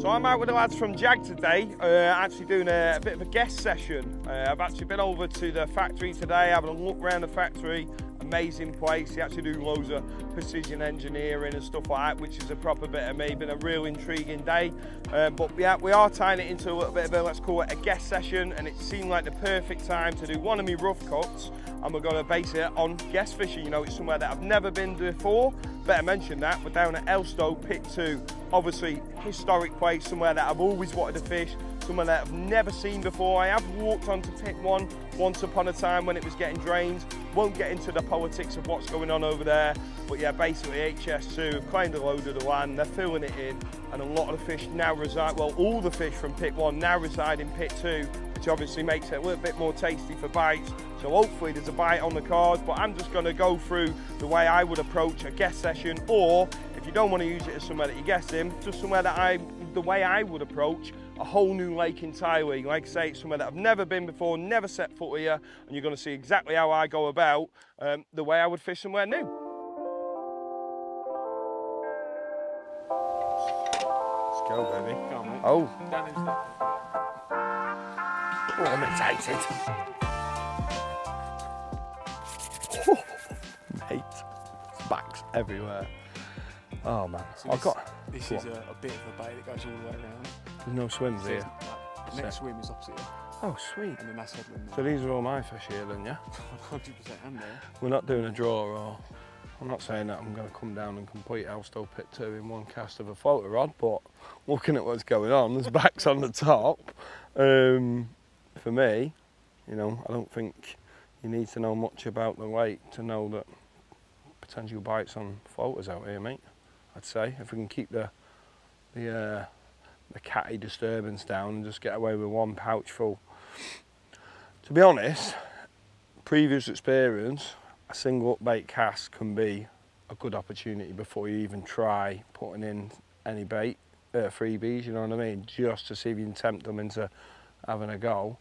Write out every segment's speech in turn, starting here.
So I'm out with the lads from Jag today, actually doing a bit of a guest session. I've actually been over to the factory today, having a look around the factory. Amazing place. They actually do loads of precision engineering and stuff like that, which is a proper bit of me. Been a real intriguing day. But yeah, we are tying it into a little bit of a, let's call it a guest session, and it seemed like the perfect time to do one of my rough cuts, and we're going to base it on guest fishing. You know, it's somewhere that I've never been before. Better mention that, we're down at Elstow Pit 2. Obviously, historic place, somewhere that I've always wanted to fish, somewhere that I've never seen before. I have walked onto Pit 1 once upon a time when it was getting drained. Won't get into the politics of what's going on over there, but yeah, basically HS2 have claimed a load of the land, they're filling it in, and a lot of the fish now reside, well, all the fish from Pit 1 now reside in Pit 2, which obviously makes it a little bit more tasty for bites. So hopefully there's a bite on the cards, but I'm just going to go through the way I would approach a guest session, or if you don't want to use it as somewhere that you guest in, just somewhere that the way I would approach a whole new lake entirely. Like I say, it's somewhere that I've never been before, never set foot here, and you're going to see exactly how I go about the way I would fish somewhere new. Let's go, baby. Go on, mate. Oh. Oh, I'm excited. Mate, backs everywhere. Oh man, So this is a bit of a bay that goes all the way around. There's no swims here. The next swim is opposite here. Oh, sweet. And then that's headland. So these are all my fish here then, yeah? 100% am there. We're not doing a draw, or I'm not saying that I'm going to come down and complete Elstow Pit 2 in one cast of a floater rod, but looking at what's going on, there's backs on the top. For me, you know, I don't think you need to know much about the lake to know that potential bites on floaters out here, mate. I'd say if we can keep the catty disturbance down and just get away with one pouch full. To be honest, previous experience, a single up bait cast can be a good opportunity before you even try putting in any bait, freebies, you know what I mean, just to see if you can tempt them into having a go,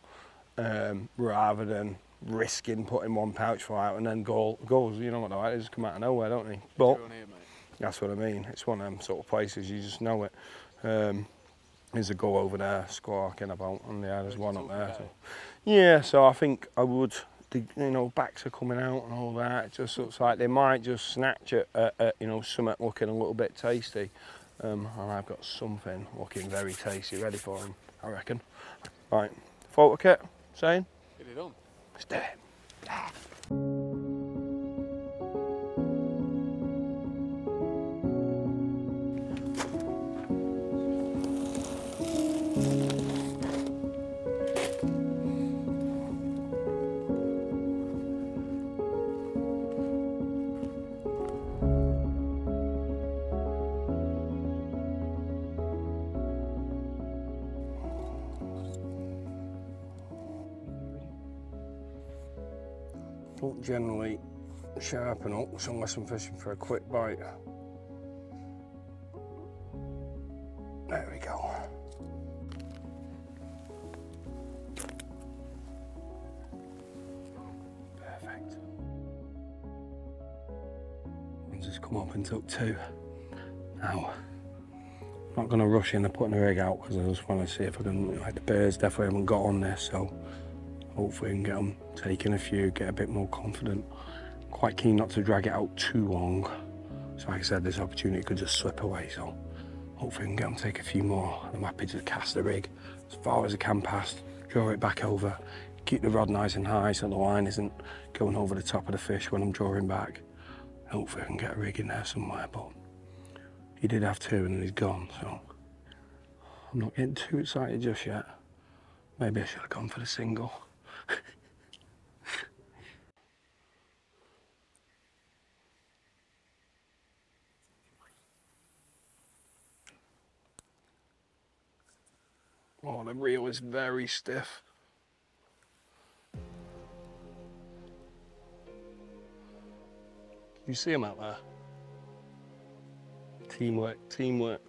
rather than risking putting one pouch full out and then goals, you know what they're like, they just come out of nowhere, don't they? But that's what I mean, it's one of them sort of places, you just know it. There's a go over there squawking about, and yeah, there's one up there. So. Yeah, so I think I would, you know, backs are coming out and all that. It just looks like they might just snatch at you know, something looking a little bit tasty. And I've got something looking very tasty ready for them, I reckon. Right, photo kit, saying? Get it on. Let's do it. Don't generally sharpen up unless I'm fishing for a quick bite. There we go. Perfect. One's just come up and took two. Now, I'm not going to rush into putting the rig out because I just want to see if I can, like the birds definitely haven't got on this, so hopefully I can get them taking a few, get a bit more confident. Quite keen not to drag it out too long. So like I said, this opportunity could just slip away, so hopefully I can get them take a few more. I'm happy to cast the rig as far as I can past, draw it back over, keep the rod nice and high so the line isn't going over the top of the fish when I'm drawing back. Hopefully I can get a rig in there somewhere, but he did have two and then he's gone, so I'm not getting too excited just yet. Maybe I should have gone for the single. Oh, the reel is very stiff. You see him out there? Teamwork, teamwork.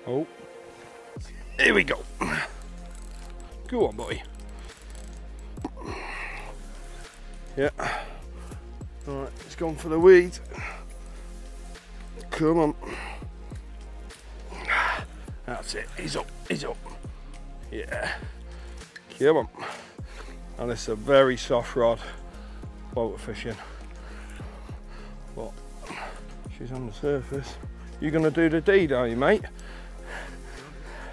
Oh, here we go. Go on, buddy. Yeah. Right, it's gone for the weed. Come on. That's it. He's up. He's up. Yeah. Come on. And it's a very soft rod. Water fishing. But she's on the surface. You're gonna do the deed, are you, mate?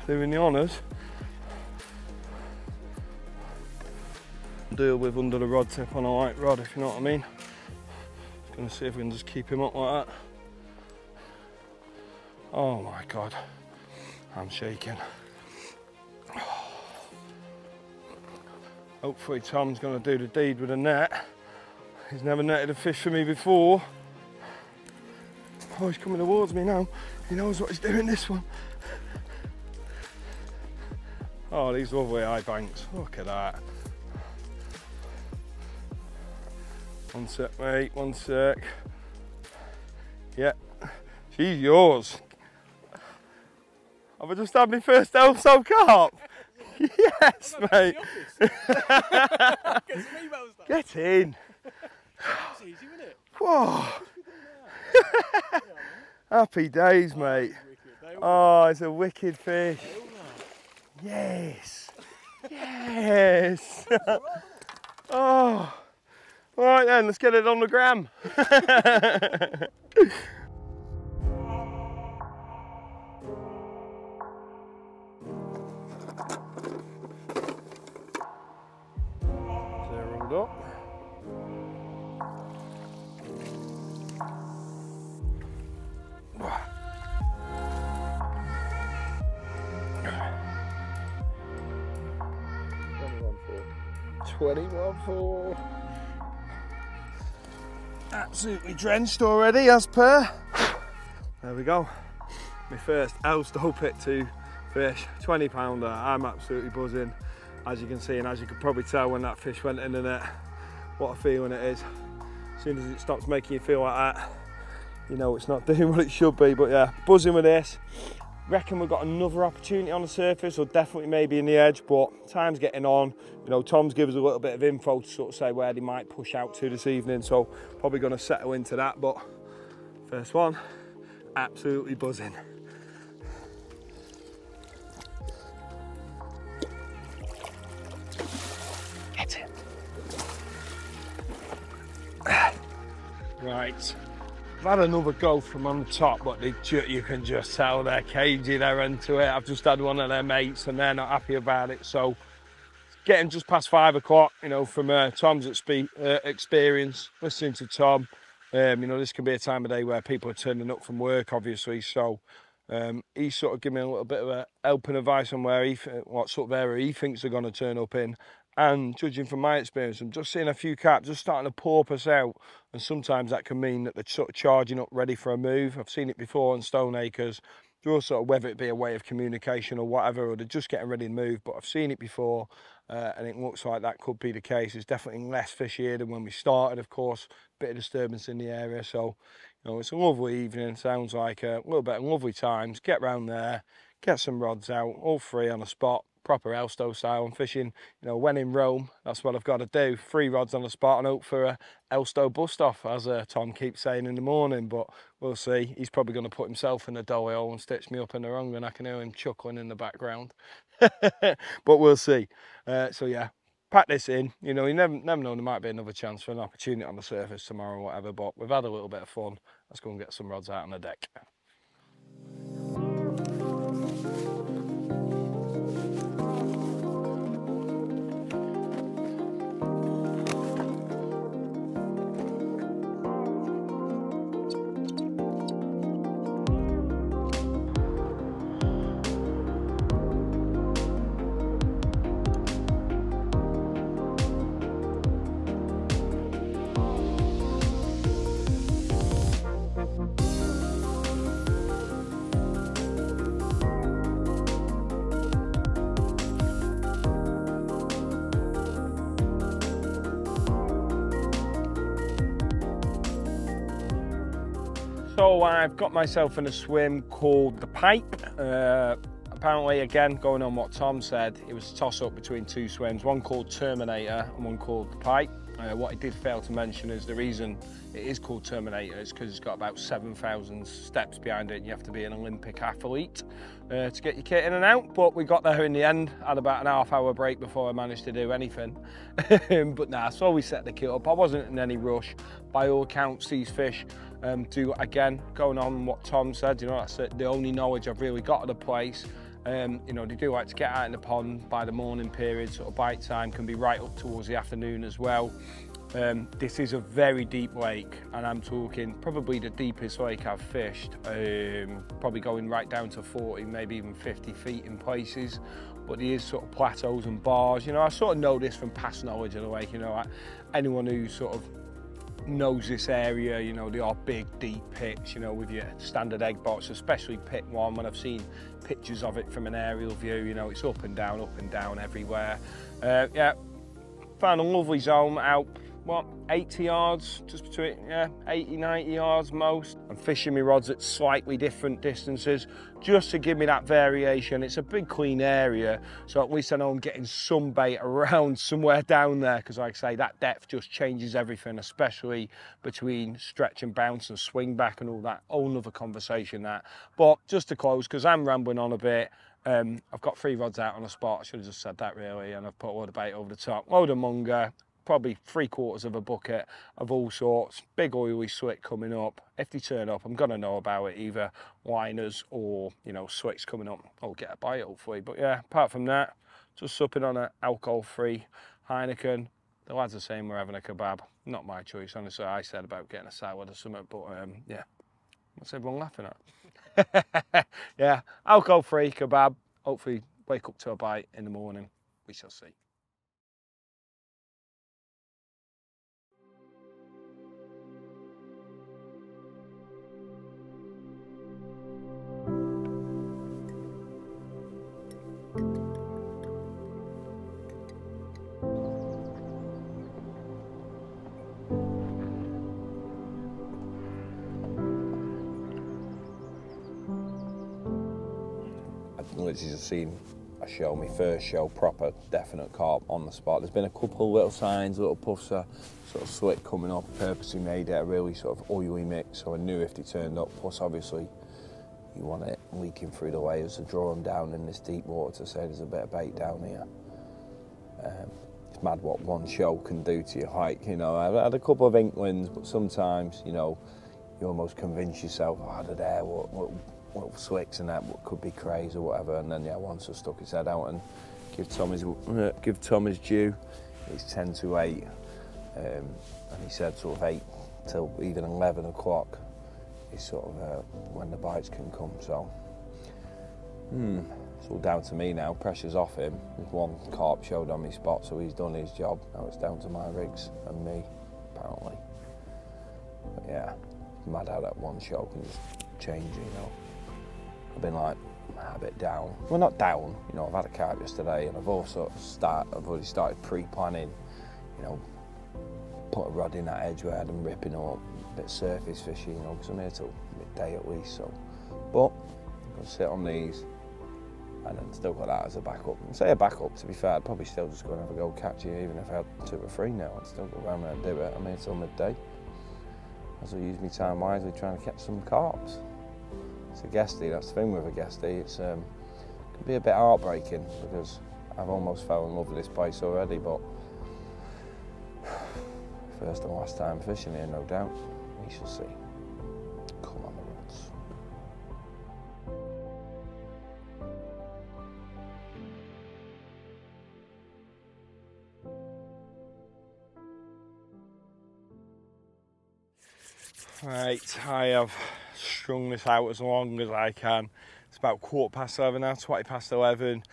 Doing the honours. Deal with under the rod tip on a light rod, if you know what I mean. Just gonna see if we can just keep him up like that. Oh my God, I'm shaking. Hopefully Tom's gonna do the deed with a net. He's never netted a fish for me before. Oh, he's coming towards me now. He knows what he's doing, this one. Oh, these lovely eye banks. Look at that. One sec, mate, one sec. Yeah, she's yours. Have I just had my first Elstow carp? Yes, mate. Get in. That's easy, isn't it? Whoa. Happy days, mate. Oh, it's a wicked fish. Yes. Yes. Oh. All right then, let's get it on the gram. Zeroed up. $21.4. Absolutely drenched already, as per. There we go. My first Esltow Pit Two fish, 20-pounder. I'm absolutely buzzing, as you can see, and as you could probably tell when that fish went in the net, what a feeling it is. As soon as it stops making you feel like that, you know it's not doing what it should be. But yeah, buzzing with this. Reckon we've got another opportunity on the surface, or definitely maybe in the edge, but time's getting on. You know, Tom's given us a little bit of info to sort of say where they might push out to this evening, so probably going to settle into that. But first one, absolutely buzzing. Get it. Right. I've had another go from on the top, but you can just tell they're cagey, they're into it. I've just had one of their mates and they're not happy about it. So it's getting just past 5 o'clock, you know, from Tom's experience, listening to Tom. You know, this can be a time of day where people are turning up from work, obviously. So he's sort of giving me a little bit of a helping advice on where what sort of area he thinks they're going to turn up in. And judging from my experience, I'm just seeing a few carp just starting to porpoise out, and sometimes that can mean that they're sort of charging up ready for a move. I've seen it before on Stone Acres, just sort of whether it be a way of communication or whatever, or they're just getting ready to move. But I've seen it before, and it looks like that could be the case. There's definitely less fish here than when we started, of course. Bit of disturbance in the area, so you know it's a lovely evening. Sounds like a little bit of lovely times. Get round there, get some rods out, all three on the spot. Proper Elstow style. I'm fishing, you know, when in Rome, that's what I've got to do. 3 rods on the spot and hope for a Elstow bust off, as Tom keeps saying in the morning. But we'll see. He's probably going to put himself in the doughy hole and stitch me up in the wrong, and I can hear him chuckling in the background. But we'll see. So yeah, pack this in. You know, you never know, there might be another chance for an opportunity on the surface tomorrow or whatever. But we've had a little bit of fun. Let's go and get some rods out on the deck. So I've got myself in a swim called the Pipe. Apparently, again, going on what Tom said, it was a toss-up between 2 swims, one called Terminator and one called the Pipe. What I did fail to mention is the reason it is called Terminator is because it's got about 7,000 steps behind it, and you have to be an Olympic athlete to get your kit in and out. But we got there in the end. I had about an half-hour break before I managed to do anything. But nah, so we set the kit up. I wasn't in any rush. By all accounts, these fish do, again, going on what Tom said, you know, that's the only knowledge I've really got of the place. You know, they do like to get out in the pond by the morning period, sort of bite time can be right up towards the afternoon as well. This is a very deep lake, and I'm talking probably the deepest lake I've fished, probably going right down to 40, maybe even 50 feet in places. But there is sort of plateaus and bars. You know, I sort of know this from past knowledge of the lake. You know, anyone who sort of knows this area, you know, they are big, deep pits, you know, with your standard egg box, especially pit 1. When I've seen pictures of it from an aerial view, you know, it's up and down everywhere. Yeah, found a lovely zone out, what, 80 yards, just between, yeah, 80, 90 yards most. I'm fishing my rods at slightly different distances, just to give me that variation. It's a big, clean area, so at least I know I'm getting some bait around somewhere down there, because like I say, that depth just changes everything, especially between stretch and bounce and swing back and all that. Whole nother conversation, that. But just to close, because I'm rambling on a bit, I've got 3 rods out on a spot. I should have just said that really, and I've put a load of bait over the top. Load of munger, probably 3/4 of a bucket of all sorts, big oily swick coming up. If they turn up, I'm gonna know about it, either liners or, you know, swicks coming up. I'll get a bite hopefully. But yeah, apart from that, just supping on an alcohol-free Heineken. The lads are saying we're having a kebab. Not my choice, honestly. I said about getting a salad or something, but yeah, what's everyone laughing at? Yeah, alcohol-free kebab. Hopefully wake up to a bite in the morning. We shall see. Literally just seen a show, my first show, proper definite carp on the spot. There's been a couple of little signs, little puffs of sort of swick coming up. Purposely made it a really sort of oily mix, so I knew if they turned up. Plus obviously you want it leaking through the layers to draw them down in this deep water to say there's a bit of bait down here. It's mad what one show can do to your hike, you know. I've had a couple of inklings, but sometimes, you know, you almost convince yourself, oh, they're there, little swicks and that could be crazy or whatever, and then yeah, once I stuck his head out and give Tom his due. It's 10 to 8, and he said sort of 8 till even 11 o'clock is sort of when the bites can come. So it's all down to me now. Pressure's off him. There's one carp showed on my spot, so he's done his job. Now it's down to my rigs and me, apparently. But yeah, mad how that one show can just change, you know. I've been like a bit down. Well, not down, you know, I've had a carp yesterday, and I've already started pre-planning, you know, put a rod in that edge where I'm ripping up, a bit surface fishing, you know, because I'm here till midday at least, so. But I'm gonna sit on these, and then still got that as a backup. And say a backup, to be fair, I'd probably still just go and have a go catch you, even if I had 2 or 3 now, I'd still go around there and do it. I'm here till midday. As I use my time wisely trying to catch some carps. It's a guestie, that's the thing with a guestie, it can be a bit heartbreaking because I've almost fell in love with this place already, but first and last time fishing here, no doubt. We shall see. Come on the rods. Right, I have strung this out as long as I can. It's about 11:15 now, 11:20.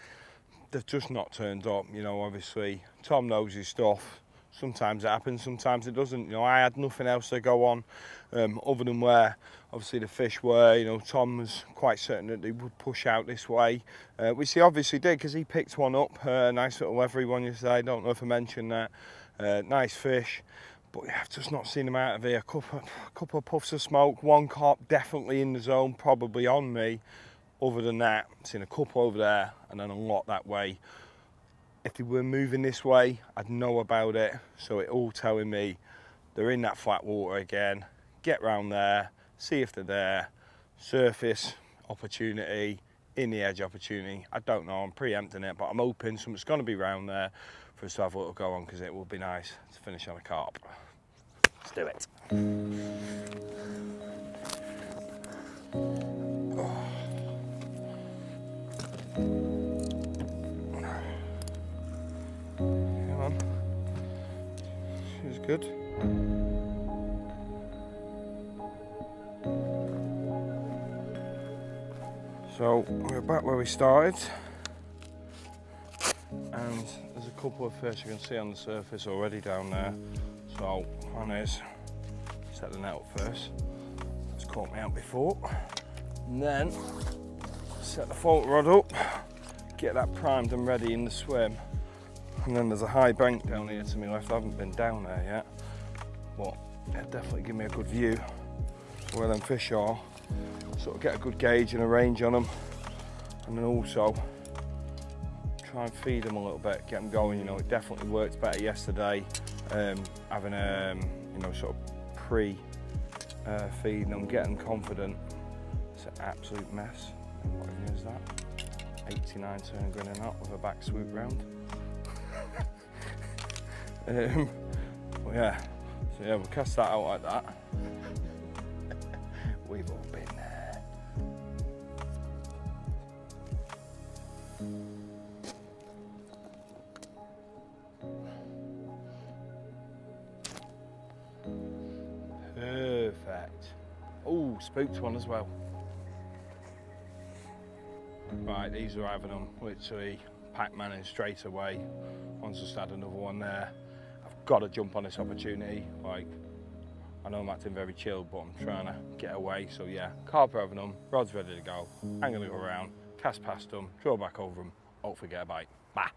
They've just not turned up, you know, obviously. Tom knows his stuff. Sometimes it happens, sometimes it doesn't. You know, I had nothing else to go on other than where obviously the fish were. You know, Tom was quite certain that they would push out this way, which he obviously did because he picked one up, a nice little leathery one yesterday. I don't know if I mentioned that. Nice fish. But yeah, I've just not seen him out of here. A couple of puffs of smoke, one carp definitely in the zone, probably on me. Other than that, I've seen a couple over there and then a lot that way. if they were moving this way, I'd know about it. So it all telling me they're in that flat water again. Get round there, see if they're there. Surface opportunity, in the edge opportunity. I don't know, I'm preempting it, but I'm hoping something's going to be round there for us to have a little go on, because it will be nice to finish on a carp. Let's do it. Come on. She's good. So we're back where we started, and there's a couple of fish you can see on the surface already down there. So one is set the net up first. It's caught me out before. And then set the float rod up, get that primed and ready in the swim. And then there's a high bank down here to my left. I haven't been down there yet, but it'll definitely give me a good view of where them fish are. Sort of get a good gauge and a range on them, and then also try and feed them a little bit, get them going. You know, it definitely worked better yesterday, having you know, sort of pre-feeding them, getting confident. It's an absolute mess. And what even is that? 89 turn grinning up with a back swoop round. But yeah, so yeah, we'll cast that out like that. We've all been there. Perfect. Oh, spooked one as well. Right, these are having them literally Pac-Man in straight away. One's just had another one there. I've got to jump on this opportunity. Like, I know I'm acting very chilled, but I'm trying to get away. So yeah, carp are having them, rod's ready to go. I'm gonna go around, cast past them, draw back over them, hopefully get a bite. Bah!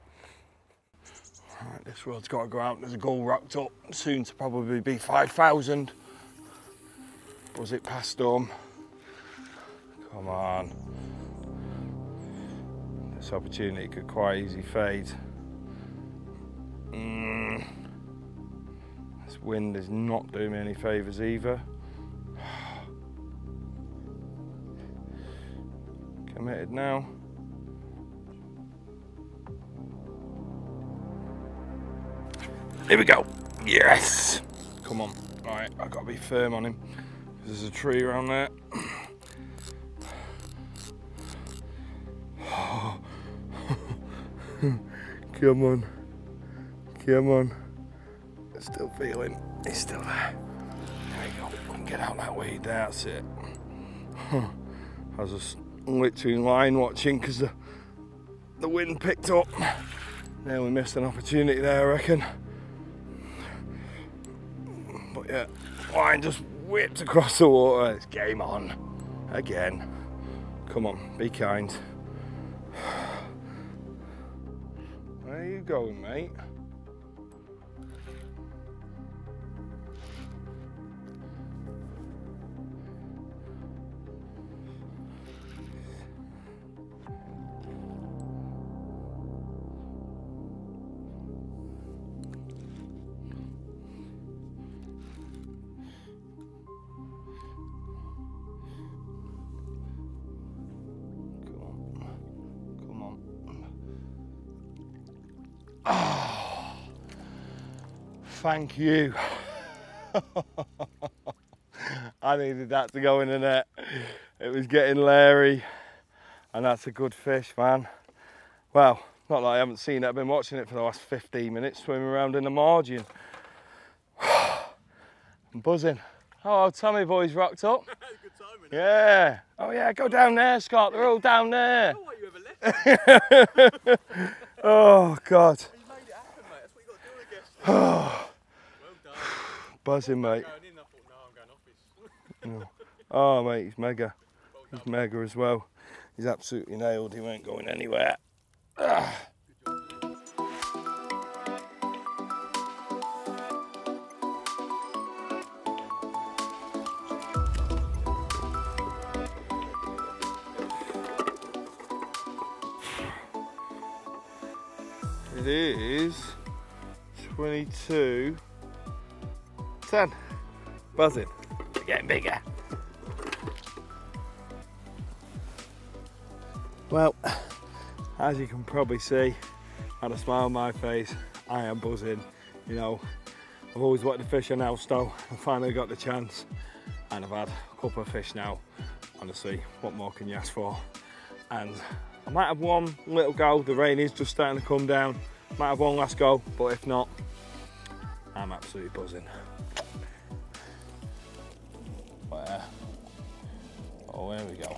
Right, this rod's got to go out. There's a goal rocked up, soon to probably be 5,000. Buzz it past them. Come on. This opportunity could quite easily fade. This wind is not doing me any favours either. Committed now. Here we go. Yes! Come on. Right, I've got to be firm on him. There's a tree around there. Come on. Come on. Still feeling. He's still there. There you go. Get out that way. That's it. I was just literally line watching because the wind picked up. Nearly missed an opportunity there, I reckon. But yeah, line just whipped across the water. It's game on. Again. Come on, be kind. Where are you going, mate? Oh, thank you. I needed that to go in the net. It was getting leery, and that's a good fish, man. Well, not that I haven't seen it, I've been watching it for the last 15 minutes, swimming around in the margin. I'm buzzing. Oh, Tommy boy's rocked up. Good timing. Yeah. Oh yeah, go down there, Scott. They're all down there. Oh, you ever left? Oh God. You made it happen, mate. That's what you got to do, I guess. Well done. Buzzing, mate. Going in, I thought, no, I'm going off this. Oh mate, he's mega. Well He's done. mega as well. He's absolutely nailed. He ain't going anywhere. It is 22:10. Buzzing. They're getting bigger. Well, as you can probably see, I had a smile on my face. I am buzzing. You know, I've always wanted to fish on Elstow. I finally got the chance, and I've had a couple of fish now. Honestly, what more can you ask for? And I might have one little go. The rain is just starting to come down. Might have one last go, but if not, I'm absolutely buzzing. Oh, there we go.